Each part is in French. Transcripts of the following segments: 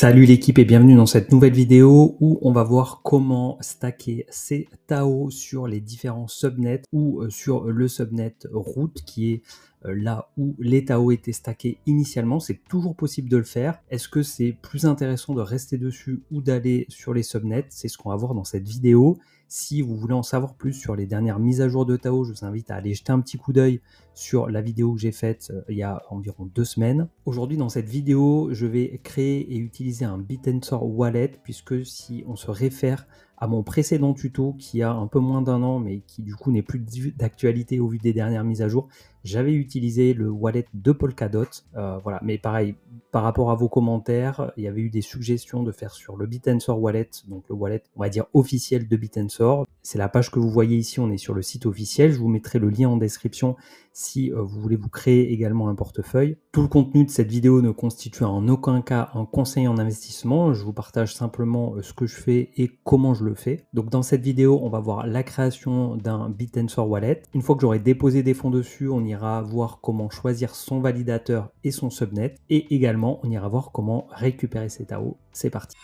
Salut l'équipe et bienvenue dans cette nouvelle vidéo où on va voir comment stacker ces TAO sur les différents subnets ou sur le subnet root qui est là où les TAO étaient stackés initialement. C'est toujours possible de le faire. Est-ce que c'est plus intéressant de rester dessus ou d'aller sur les subnets? C'est ce qu'on va voir dans cette vidéo. Si vous voulez en savoir plus sur les dernières mises à jour de TAO, je vous invite à aller jeter un petit coup d'œil sur la vidéo que j'ai faite il y a environ 2 semaines. Aujourd'hui, dans cette vidéo, je vais créer et utiliser un Bitensor Wallet puisque si on se réfère à mon précédent tuto qui a un peu moins d'1 an mais qui du coup n'est plus d'actualité au vu des dernières mises à jour, j'avais utilisé le wallet de Polkadot. Voilà, mais pareil, par rapport à vos commentaires, il y avait eu des suggestions de faire sur le Bitensor Wallet, donc le wallet, on va dire, officiel de Bitensor. C'est la page que vous voyez ici, on est sur le site officiel. Je vous mettrai le lien en description si vous voulez vous créer également un portefeuille. Tout le contenu de cette vidéo ne constitue en aucun cas un conseil en investissement. Je vous partage simplement ce que je fais et comment je le fais. Donc dans cette vidéo, on va voir la création d'un Bitensor Wallet. Une fois que j'aurai déposé des fonds dessus, on ira voir comment choisir son validateur et son subnet. Et également, on ira voir comment récupérer ses TAO. C'est parti.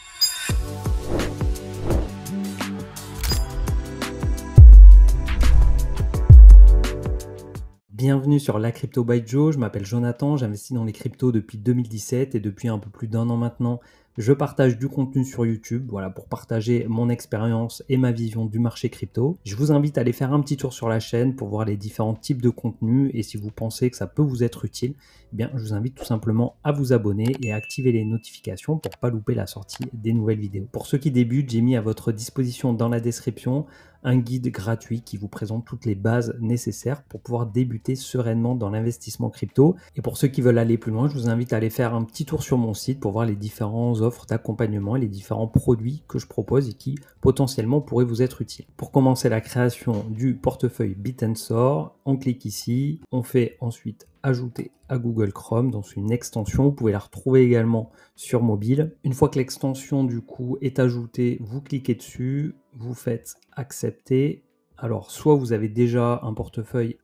Bienvenue sur La Crypto by Joe, je m'appelle Jonathan, j'investis dans les cryptos depuis 2017 et depuis un peu plus d'1 an maintenant, je partage du contenu sur YouTube, voilà, pour partager mon expérience et ma vision du marché crypto. Je vous invite à aller faire un petit tour sur la chaîne pour voir les différents types de contenus et si vous pensez que ça peut vous être utile, eh bien, je vous invite tout simplement à vous abonner et à activer les notifications pour ne pas louper la sortie des nouvelles vidéos. Pour ceux qui débutent, j'ai mis à votre disposition dans la description un guide gratuit qui vous présente toutes les bases nécessaires pour pouvoir débuter sereinement dans l'investissement crypto. Et pour ceux qui veulent aller plus loin, je vous invite à aller faire un petit tour sur mon site pour voir les différentes offres d'accompagnement et les différents produits que je propose et qui potentiellement pourraient vous être utiles. Pour commencer la création du portefeuille Bitensor, on clique ici, on fait ensuite ajouter à Google Chrome dans une extension. Vous pouvez la retrouver également sur mobile. Une fois que l'extension du coup est ajoutée, vous cliquez dessus, vous faites accepter. Alors, soit vous avez déjà un portefeuille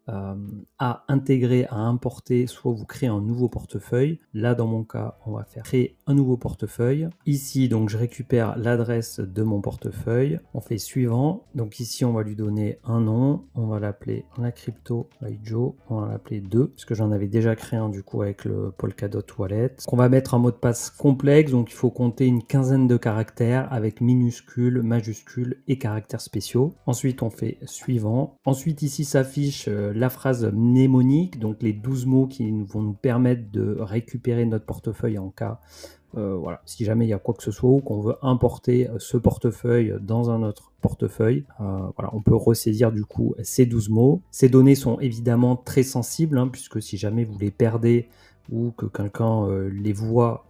à intégrer, à importer, soit vous créez un nouveau portefeuille. Là, dans mon cas, on va faire créer un nouveau portefeuille. Ici, donc, je récupère l'adresse de mon portefeuille. On fait suivant. Donc ici, on va lui donner un nom. On va l'appeler La Crypto by Joe. On va l'appeler 2, parce que j'en avais déjà créé un du coup avec le Polkadot Wallet. On va mettre un mot de passe complexe, donc il faut compter une quinzaine de caractères avec minuscules, majuscules et caractères spéciaux. Ensuite, on fait suivant. Ensuite, ici s'affiche la phrase mnémonique, donc les 12 mots qui vont nous permettre de récupérer notre portefeuille en cas, voilà, si jamais il y a quoi que ce soit ou qu'on veut importer ce portefeuille dans un autre portefeuille. Voilà, on peut ressaisir du coup ces 12 mots. Ces données sont évidemment très sensibles, hein, puisque si jamais vous les perdez ou que quelqu'un les voit,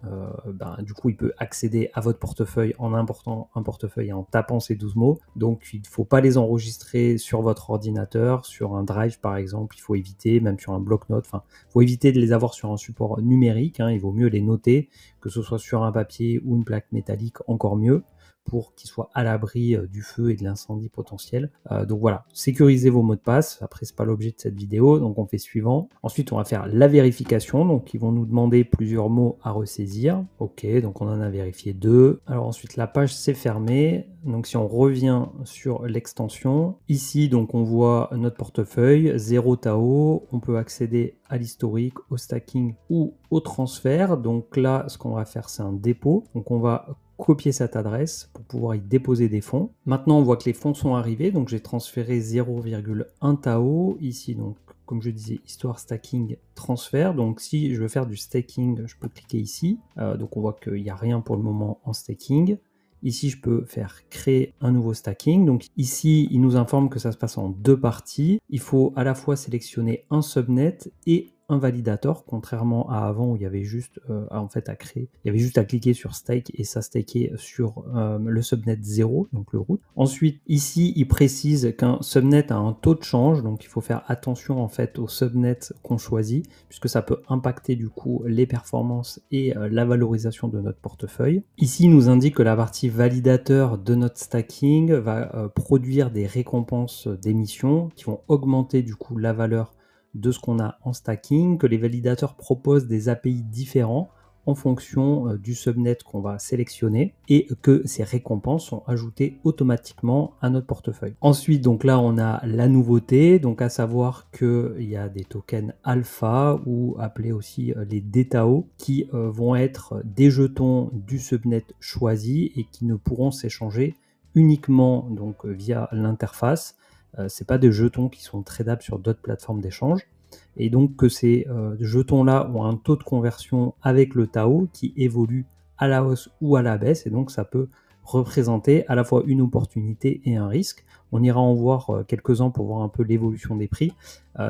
du coup il peut accéder à votre portefeuille en important un portefeuille et en tapant ces 12 mots. Donc il ne faut pas les enregistrer sur votre ordinateur, sur un drive par exemple, il faut éviter, même sur un bloc-notes, enfin il faut éviter de les avoir sur un support numérique, hein, il vaut mieux les noter, que ce soit sur un papier ou une plaque métallique, encore mieux, pour qu'ils soient à l'abri du feu et de l'incendie potentiel. Donc voilà, sécurisez vos mots de passe. Après, c'est pas l'objet de cette vidéo, donc on fait suivant. Ensuite, on va faire la vérification. Donc, ils vont nous demander plusieurs mots à ressaisir. Ok, donc on en a vérifié 2. Alors ensuite, la page s'est fermée. Donc si on revient sur l'extension, ici, donc on voit notre portefeuille, 0 TAO. On peut accéder à l'historique, au stacking ou au transfert. Donc là, ce qu'on va faire, c'est un dépôt. Donc on va copier cette adresse pour pouvoir y déposer des fonds. Maintenant, on voit que les fonds sont arrivés, donc j'ai transféré 0,1 TAO. Ici, donc, comme je disais, histoire stacking transfert. Donc, si je veux faire du staking, je peux cliquer ici. Donc, on voit qu'il n'y a rien pour le moment en staking. Ici, je peux faire créer un nouveau stacking. Donc ici, il nous informe que ça se passe en 2 parties. Il faut à la fois sélectionner un subnet et un validateur, contrairement à avant où il y avait juste en fait à créer, il y avait juste à cliquer sur stake et ça stakeait sur le subnet 0, donc le root. Ensuite, ici, il précise qu'un subnet a un taux de change, donc il faut faire attention en fait au subnet qu'on choisit, puisque ça peut impacter du coup les performances et la valorisation de notre portefeuille. Ici, il nous indique que la partie validateur de notre stacking va produire des récompenses d'émission qui vont augmenter du coup la valeur de ce qu'on a en stacking, que les validateurs proposent des API différents en fonction du subnet qu'on va sélectionner et que ces récompenses sont ajoutées automatiquement à notre portefeuille. Ensuite, donc là, on a la nouveauté, donc à savoir qu'il y a des tokens alpha ou appelés aussi les DTAO qui vont être des jetons du subnet choisi et qui ne pourront s'échanger uniquement donc via l'interface. C'est pas des jetons qui sont tradables sur d'autres plateformes d'échange. Et donc que ces jetons-là ont un taux de conversion avec le Tao qui évolue à la hausse ou à la baisse, et donc ça peut représenter à la fois une opportunité et un risque. On ira en voir quelques-uns pour voir un peu l'évolution des prix,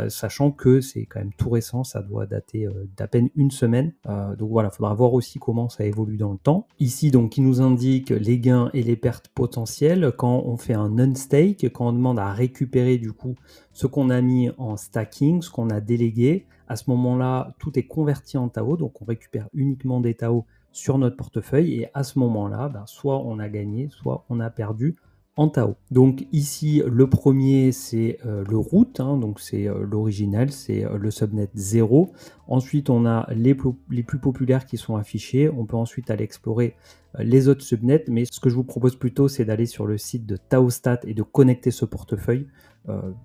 sachant que c'est quand même tout récent, ça doit dater d'à peine une semaine. Donc voilà, il faudra voir aussi comment ça évolue dans le temps. Ici, donc, il nous indique les gains et les pertes potentielles quand on fait un unstake, quand on demande à récupérer du coup ce qu'on a mis en stacking, ce qu'on a délégué. À ce moment-là, tout est converti en Tao, donc on récupère uniquement des Tao sur notre portefeuille, et à ce moment-là, soit on a gagné, soit on a perdu en Tao. Donc ici, le premier, c'est le root, donc c'est l'original, c'est le subnet 0. Ensuite, on a les plus populaires qui sont affichés. On peut ensuite aller explorer les autres subnets, mais ce que je vous propose plutôt, c'est d'aller sur le site de Taostat et de connecter ce portefeuille.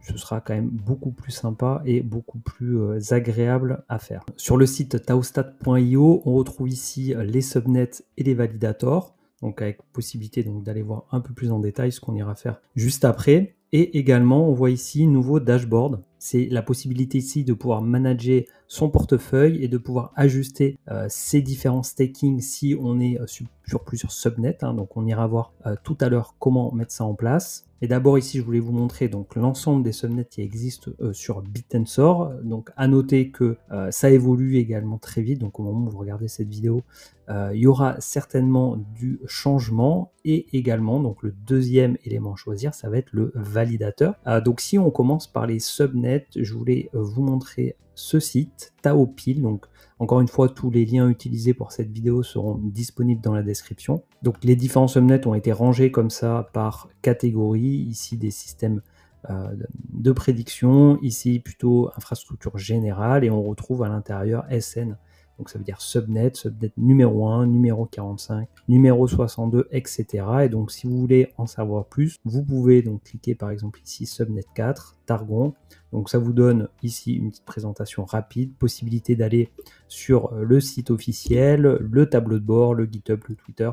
Ce sera quand même beaucoup plus sympa et beaucoup plus agréable à faire. Sur le site taostat.io, on retrouve ici les subnets et les validators, donc avec possibilité d'aller voir un peu plus en détail ce qu'on ira faire juste après. Et également, on voit ici nouveau dashboard. C'est la possibilité ici de pouvoir manager son portefeuille et de pouvoir ajuster ses différents stakings si on est sur plusieurs subnets. Donc on ira voir tout à l'heure comment mettre ça en place. Et d'abord ici, je voulais vous montrer donc l'ensemble des subnets qui existent sur Bit&Sor. Donc à noter que ça évolue également très vite. Donc au moment où vous regardez cette vidéo, il y aura certainement du changement, et également donc le deuxième élément à choisir, ça va être le validateur. Donc si on commence par les subnets, je voulais vous montrer ce site Taopil. Donc encore une fois, tous les liens utilisés pour cette vidéo seront disponibles dans la description. Donc les différents subnets ont été rangés comme ça par catégorie. Ici des systèmes de prédiction, ici plutôt infrastructure générale, et on retrouve à l'intérieur SN. Donc ça veut dire subnet numéro 1, numéro 45, numéro 62, etc. Et donc si vous voulez en savoir plus, vous pouvez donc cliquer par exemple ici subnet 4, Targon. Donc ça vous donne ici une petite présentation rapide, possibilité d'aller sur le site officiel, le tableau de bord, le GitHub, le Twitter.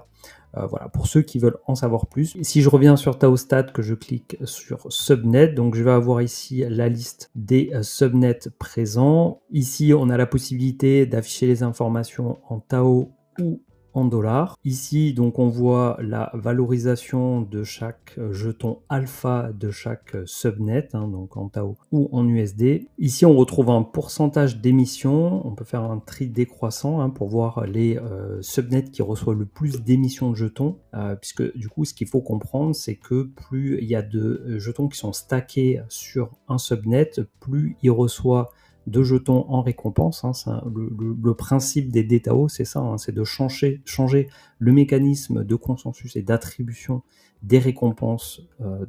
Voilà, pour ceux qui veulent en savoir plus. Et si je reviens sur Taostat, que je clique sur subnet, donc je vais avoir ici la liste des subnets présents. Ici, on a la possibilité d'afficher les informations en Tao ou en dollars. Ici, donc, on voit la valorisation de chaque jeton alpha de chaque subnet, donc en Tao ou en USD. Ici, on retrouve un pourcentage d'émissions. On peut faire un tri décroissant pour voir les subnets qui reçoivent le plus d'émissions de jetons, puisque du coup, ce qu'il faut comprendre, c'est que plus il y a de jetons qui sont stackés sur un subnet, plus il reçoit de jetons en récompense. Le principe des DTAO, c'est ça, c'est de changer le mécanisme de consensus et d'attribution des récompenses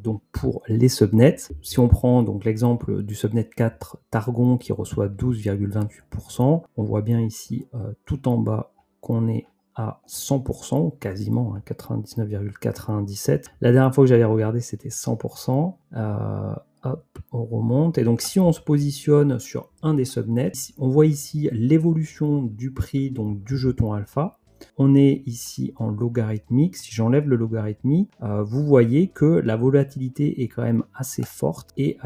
donc pour les subnets. Si on prend donc l'exemple du subnet 4 Targon qui reçoit 12,28%, on voit bien ici tout en bas qu'on est à 100%, quasiment 99,97. La dernière fois que j'avais regardé, c'était 100%. Hop, on remonte. Et donc, si on se positionne sur un des subnets, on voit ici l'évolution du prix donc du jeton alpha. On est ici en logarithmique. Si j'enlève le logarithmique, vous voyez que la volatilité est quand même assez forte, et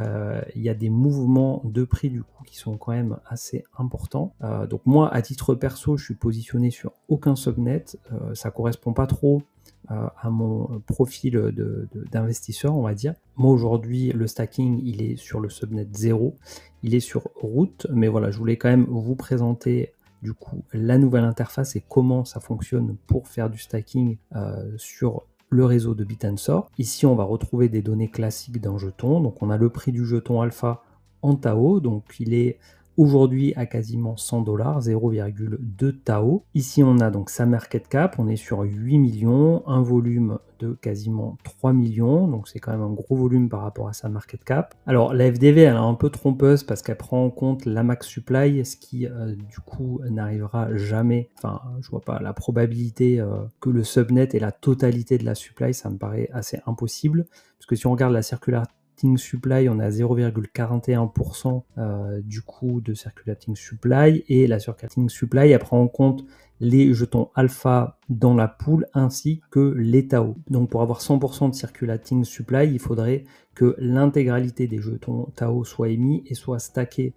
il y a des mouvements de prix du coup qui sont quand même assez importants. Donc moi, à titre perso, je suis positionné sur aucun subnet. Ça correspond pas trop à mon profil d'investisseur, on va dire. Moi aujourd'hui, le stacking, il est sur le subnet 0, il est sur root, mais voilà, je voulais quand même vous présenter du coup la nouvelle interface et comment ça fonctionne pour faire du stacking sur le réseau de Bit&Sor. Ici, on va retrouver des données classiques d'un jeton. Donc on a le prix du jeton alpha en Tao, donc il est aujourd'hui à quasiment 100 $, 0,2 Tao. Ici, on a donc sa market cap, on est sur 8 millions, un volume de quasiment 3 millions, donc c'est quand même un gros volume par rapport à sa market cap. Alors la FDV, elle est un peu trompeuse parce qu'elle prend en compte la max supply, ce qui du coup n'arrivera jamais, enfin je vois pas la probabilité que le subnet ait la totalité de la supply, ça me paraît assez impossible, parce que si on regarde la circulating supply, on est à 0,41% du coup de circulating supply, et la circulating supply, elle prend en compte les jetons alpha dans la pool ainsi que les Tao. Donc pour avoir 100% de circulating supply, il faudrait que l'intégralité des jetons Tao soit émis et soit stackés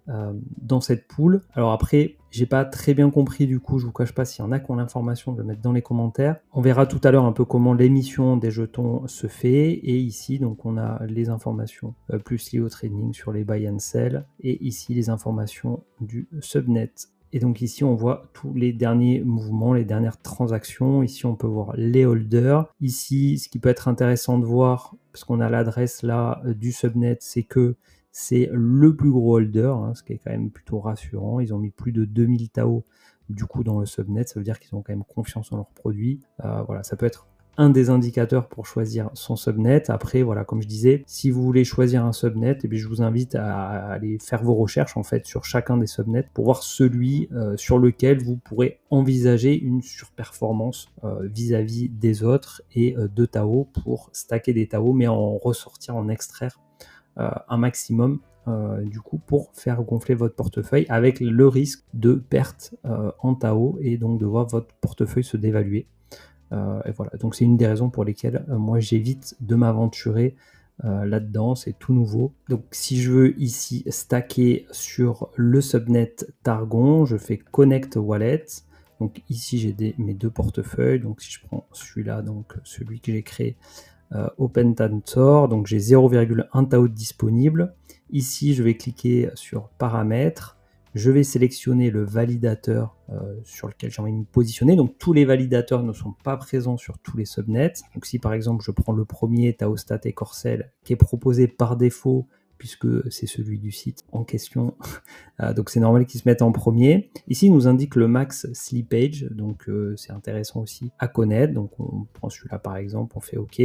dans cette pool. Alors après, j'ai pas très bien compris du coup, je vous cache pas, s'il y en a qui ont l'information, de le mettre dans les commentaires. On verra tout à l'heure un peu comment l'émission des jetons se fait, et ici donc on a les informations plus liées au trading sur les buy and sell, et ici les informations du subnet. Et donc ici, on voit tous les derniers mouvements, les dernières transactions. Ici, on peut voir les holders. Ici, ce qui peut être intéressant de voir, parce qu'on a l'adresse là du subnet, c'est que c'est le plus gros holder, hein, ce qui est quand même plutôt rassurant. Ils ont mis plus de 2000 Tao du coup dans le subnet. Ça veut dire qu'ils ont quand même confiance en leurs produits. Voilà, ça peut être un des indicateurs pour choisir son subnet. Après, voilà, comme je disais, si vous voulez choisir un subnet, eh bien, je vous invite à aller faire vos recherches en fait sur chacun des subnets pour voir celui sur lequel vous pourrez envisager une surperformance vis-à-vis des autres et de Tao pour stacker des Tao, mais en ressortir, en extraire un maximum du coup pour faire gonfler votre portefeuille avec le risque de perte en Tao et donc de voir votre portefeuille se dévaluer. Et voilà, donc c'est une des raisons pour lesquelles moi j'évite de m'aventurer là-dedans, c'est tout nouveau. Donc si je veux ici stacker sur le subnet Targon, je fais Connect Wallet. Donc ici j'ai mes deux portefeuilles, donc si je prends celui-là, donc celui que j'ai créé, Open Tantor, donc j'ai 0,1 Tao disponible. Ici je vais cliquer sur Paramètres. Je vais sélectionner le validateur sur lequel j'ai envie de me positionner. Donc tous les validateurs ne sont pas présents sur tous les subnets. Donc si par exemple je prends le premier, Taostat et Corcel, qui est proposé par défaut, puisque c'est celui du site en question, donc c'est normal qu'ils se mettent en premier. Ici il nous indique le max slippage, donc c'est intéressant aussi à connaître. Donc on prend celui-là par exemple, on fait OK.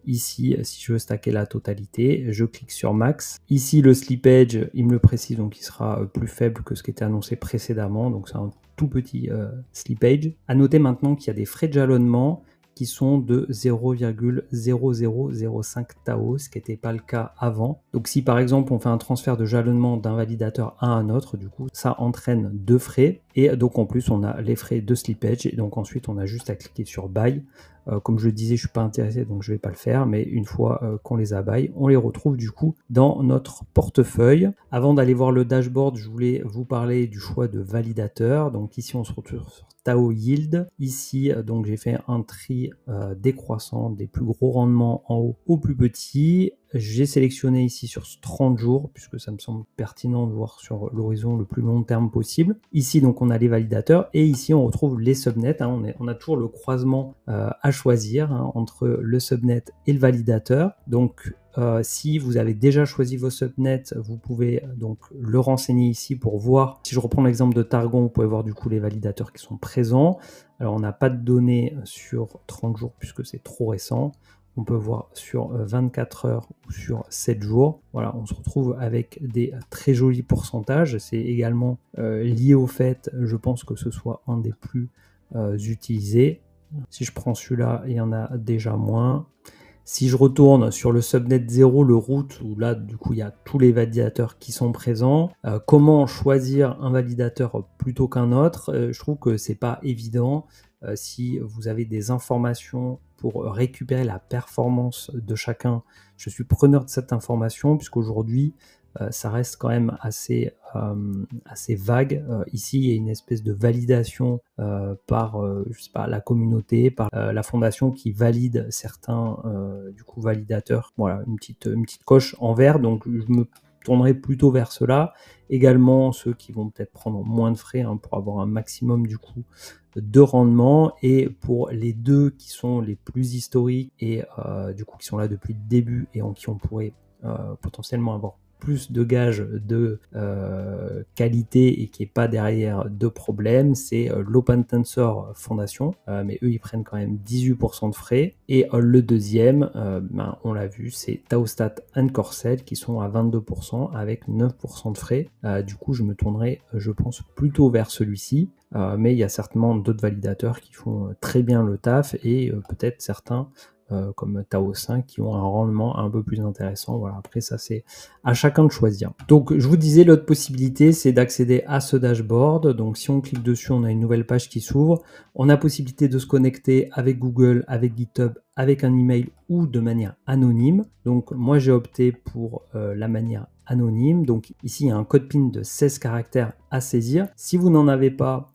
Ici, si je veux stacker la totalité, je clique sur max. Ici, le slippage, il me le précise, donc il sera plus faible que ce qui était annoncé précédemment. Donc c'est un tout petit slippage. À noter maintenant qu'il y a des frais de jalonnement qui sont de 0,0005 Tao, ce qui n'était pas le cas avant. Donc si par exemple on fait un transfert de jalonnement d'un validateur à un autre, du coup ça entraîne deux frais, et donc en plus on a les frais de slippage, et donc ensuite on a juste à cliquer sur buy. Comme je le disais, je suis pas intéressé, donc je vais pas le faire, mais une fois qu'on les a buy, on les retrouve du coup dans notre portefeuille. Avant d'aller voir le dashboard, je voulais vous parler du choix de validateur. Donc ici on se retrouve sur Tao Yield. Ici donc j'ai fait un tri décroissant des plus gros rendements en haut au plus petit. J'ai sélectionné ici sur 30 jours, puisque ça me semble pertinent de voir sur l'horizon le plus long terme possible. Ici, donc, on a les validateurs, et ici, on retrouve les subnets. Hein, on a toujours le croisement à choisir entre le subnet et le validateur. Donc, si vous avez déjà choisi vos subnets, vous pouvez donc le renseigner ici pour voir. Si je reprends l'exemple de Targon, vous pouvez voir du coup les validateurs qui sont présents. Alors, on n'a pas de données sur 30 jours puisque c'est trop récent. On peut voir sur 24 heures ou sur 7 jours. Voilà, on se retrouve avec des très jolis pourcentages. C'est également lié au fait, je pense, que ce soit un des plus utilisés. Si je prends celui-là, il y en a déjà moins. Si je retourne sur le subnet 0, le root, où là, du coup, il y a tous les validateurs qui sont présents. Comment choisir un validateur plutôt qu'un autre? Je trouve que c'est pas évident. Si vous avez des informations pour récupérer la performance de chacun, je suis preneur de cette information, puisqu'aujourd'hui, ça reste quand même assez vague. Ici, il y a une espèce de validation par je sais pas, la communauté, par la fondation qui valide certains du coup validateurs. Voilà, une petite coche en vert, donc je me tournerai plutôt vers cela. Également ceux qui vont peut-être prendre moins de frais pour avoir un maximum du coup de rendement, et pour les deux qui sont les plus historiques et du coup qui sont là depuis le début et en qui on pourrait potentiellement avoir plus de gages de qualité et qui n'est pas derrière de problème, c'est l'Open Tensor Foundation, mais eux ils prennent quand même 18% de frais. Et le deuxième, on l'a vu, c'est Taostat and Corcel qui sont à 22% avec 9% de frais. Du coup, je me tournerai, je pense, plutôt vers celui-ci. Mais il y a certainement d'autres validateurs qui font très bien le taf et peut-être certains comme Tao 5 qui ont un rendement un peu plus intéressant. Voilà, après ça c'est à chacun de choisir. Donc je vous disais, l'autre possibilité c'est d'accéder à ce dashboard. Donc si on clique dessus, on a une nouvelle page qui s'ouvre. On a possibilité de se connecter avec Google, avec GitHub, avec un email ou de manière anonyme. Donc moi j'ai opté pour la manière anonyme. Donc ici il y a un code PIN de 16 caractères à saisir. Si vous n'en avez pas,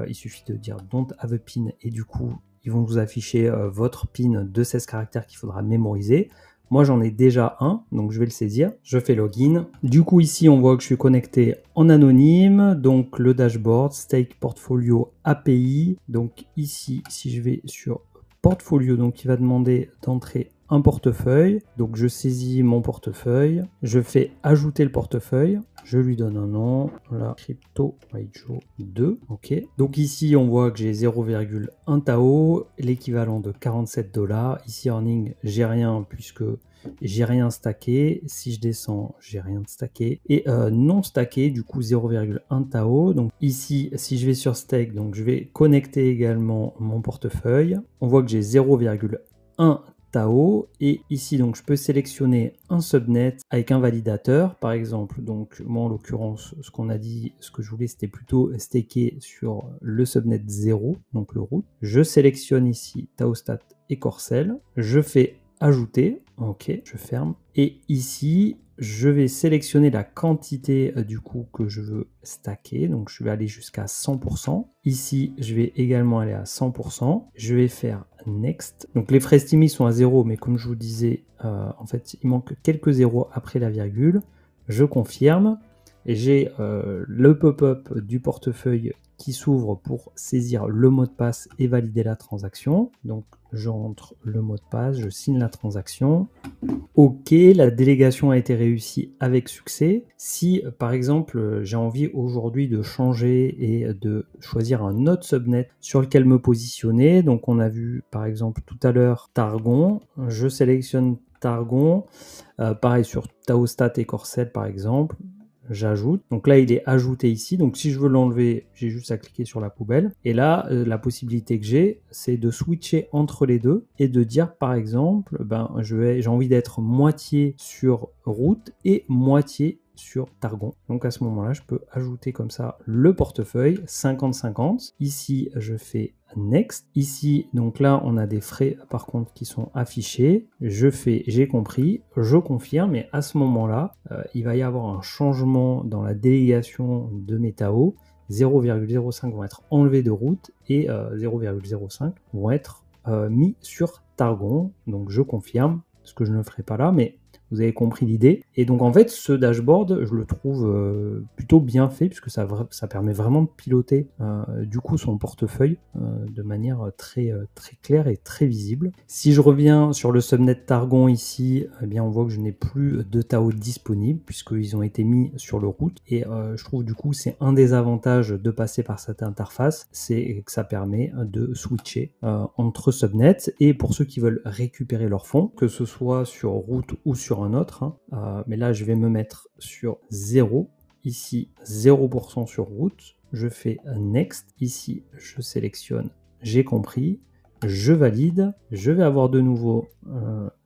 il suffit de dire don't have a PIN et du coup ils vont vous afficher votre PIN de 16 caractères qu'il faudra mémoriser. Moi j'en ai déjà un, donc je vais le saisir. Je fais login. Du coup ici on voit que je suis connecté en anonyme. Donc le dashboard, Stake Portfolio API. Donc ici si je vais sur Portfolio, donc il va demander d'entrer un portefeuille. Donc je saisis mon portefeuille. Je fais ajouter le portefeuille. Je lui donne un nom, la Crypto Baijo 2, ok. Donc ici, on voit que j'ai 0,1 Tao, l'équivalent de 47 $. Ici, earning, j'ai rien puisque j'ai rien stacké. Si je descends, j'ai rien de stacké. Et non stacké, du coup, 0,1 Tao. Donc ici, si je vais sur stake, donc je vais connecter également mon portefeuille. On voit que j'ai 0,1 Tao et ici donc je peux sélectionner un subnet avec un validateur par exemple. Donc moi en l'occurrence ce qu'on a dit, ce que je voulais c'était plutôt staker sur le subnet 0, donc le root. Je sélectionne ici Taostat et Corcel, je fais ajouter, ok, je ferme et ici je vais sélectionner la quantité du coup que je veux stacker, donc je vais aller jusqu'à 100%. Ici, je vais également aller à 100%. Je vais faire Next. Donc les frais estimés sont à 0, mais comme je vous disais, en fait, il manque quelques zéros après la virgule. Je confirme. J'ai le pop-up du portefeuille qui s'ouvre pour saisir le mot de passe et valider la transaction. Donc je rentre le mot de passe, je signe la transaction. Ok, la délégation a été réussie avec succès. Si par exemple j'ai envie aujourd'hui de changer et de choisir un autre subnet sur lequel me positionner, donc on a vu par exemple tout à l'heure Targon, je sélectionne Targon, pareil sur Taostat et Corcel par exemple. J'ajoute. Donc là, il est ajouté ici. Donc si je veux l'enlever, j'ai juste à cliquer sur la poubelle. Et là, la possibilité que j'ai, c'est de switcher entre les deux et de dire, par exemple, ben, j'ai envie d'être moitié sur route et moitié sur Targon. Donc à ce moment-là, je peux ajouter comme ça le portefeuille 50-50. Ici, je fais Next. Ici, donc là, on a des frais par contre qui sont affichés. Je fais j'ai compris, je confirme et à ce moment-là, il va y avoir un changement dans la délégation de mes Tao. 0,05 vont être enlevés de route et 0,05 vont être mis sur Targon. Donc je confirme, ce que je ne ferai pas là, mais vous avez compris l'idée. Et donc en fait, ce dashboard, je le trouve plutôt bien fait puisque ça permet vraiment de piloter du coup son portefeuille de manière très claire et très visible. Si je reviens sur le subnet Targon ici, eh bien on voit que je n'ai plus de Tao disponibles puisqu'ils ont été mis sur le route. Et je trouve du coup c'est un des avantages de passer par cette interface, c'est que ça permet de switcher entre subnets. Et pour ceux qui veulent récupérer leurs fonds, que ce soit sur route ou sur un autre, mais là je vais me mettre sur 0, ici 0% sur route, je fais Next, ici je sélectionne j'ai compris, je valide, je vais avoir de nouveau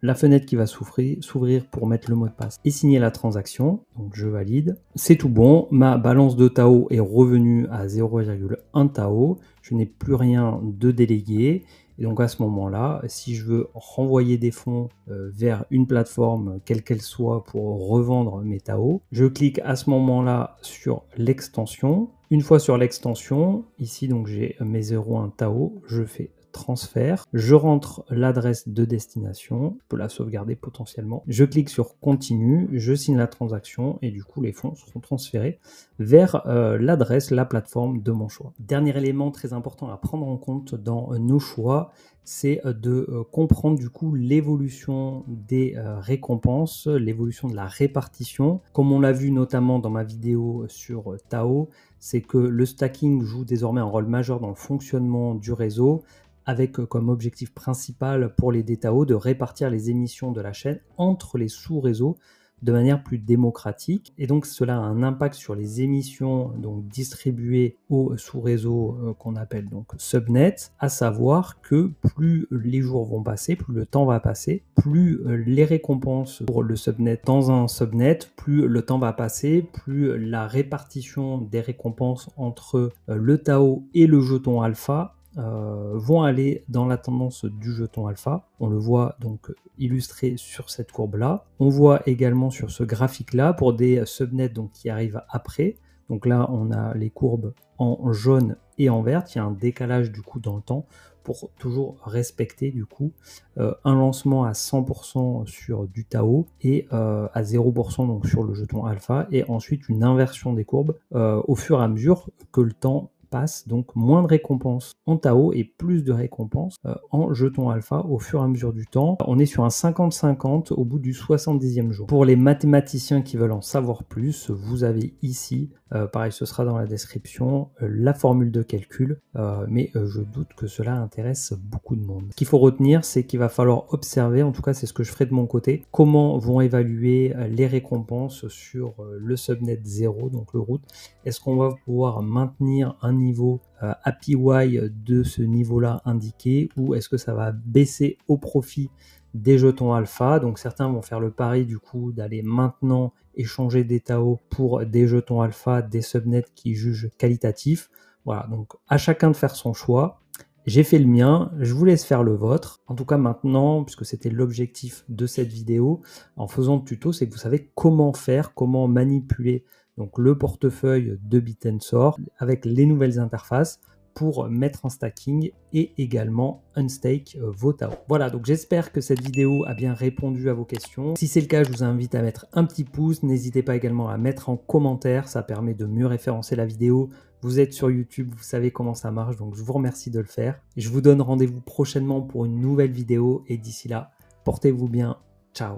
la fenêtre qui va s'ouvrir pour mettre le mot de passe et signer la transaction, donc je valide, c'est tout bon, ma balance de Tao est revenue à 0,1 Tao, je n'ai plus rien de délégué. Et donc à ce moment-là, si je veux renvoyer des fonds vers une plateforme, quelle qu'elle soit, pour revendre mes Tao, je clique à ce moment-là sur l'extension. Une fois sur l'extension, ici donc j'ai mes 0,1 Tao, je fais transfert, je rentre l'adresse de destination, je peux la sauvegarder potentiellement, je clique sur continue, je signe la transaction et du coup les fonds seront transférés vers l'adresse, la plateforme de mon choix. Dernier élément très important à prendre en compte dans nos choix, c'est de comprendre du coup l'évolution des récompenses, l'évolution de la répartition. Comme on l'a vu notamment dans ma vidéo sur Tao, c'est que le stacking joue désormais un rôle majeur dans le fonctionnement du réseau, avec comme objectif principal pour les DTAO de répartir les émissions de la chaîne entre les sous-réseaux de manière plus démocratique. Et donc cela a un impact sur les émissions donc distribuées au sous-réseau qu'on appelle donc subnet, à savoir que plus les jours vont passer, plus le temps va passer, plus les récompenses pour le subnet dans un subnet, plus le temps va passer, plus la répartition des récompenses entre le Tao et le jeton alpha vont aller dans la tendance du jeton alpha. On le voit donc illustré sur cette courbe là. On voit également sur ce graphique là pour des subnets donc qui arrivent après. Donc là on a les courbes en jaune et en vert. Il y a un décalage du coup dans le temps pour toujours respecter du coup un lancement à 100% sur du Tao et à 0% donc sur le jeton alpha, et ensuite une inversion des courbes au fur et à mesure que le temps passe, donc moins de récompenses en Tao et plus de récompenses en jeton alpha au fur et à mesure du temps. On est sur un 50-50 au bout du 70e jour. Pour les mathématiciens qui veulent en savoir plus, vous avez ici, pareil ce sera dans la description, la formule de calcul, mais je doute que cela intéresse beaucoup de monde. Ce qu'il faut retenir, c'est qu'il va falloir observer, en tout cas c'est ce que je ferai de mon côté, comment vont évaluer les récompenses sur le subnet 0, donc le root. Est-ce qu'on va pouvoir maintenir un niveau APY de ce niveau-là indiqué, ou est-ce que ça va baisser au profit des jetons alpha? Donc certains vont faire le pari du coup d'aller maintenant échanger des Tao pour des jetons alpha, des subnets qui jugent qualitatifs. Voilà, donc à chacun de faire son choix. J'ai fait le mien, je vous laisse faire le vôtre. En tout cas maintenant, puisque c'était l'objectif de cette vidéo, en faisant le tuto, c'est que vous savez comment faire, comment manipuler donc le portefeuille de Bitensor avec les nouvelles interfaces pour mettre en stacking et également unstake vos Tao. Voilà, donc j'espère que cette vidéo a bien répondu à vos questions. Si c'est le cas, je vous invite à mettre un petit pouce. N'hésitez pas également à mettre en commentaire, ça permet de mieux référencer la vidéo. Vous êtes sur YouTube, vous savez comment ça marche, donc je vous remercie de le faire. Je vous donne rendez-vous prochainement pour une nouvelle vidéo et d'ici là, portez-vous bien. Ciao.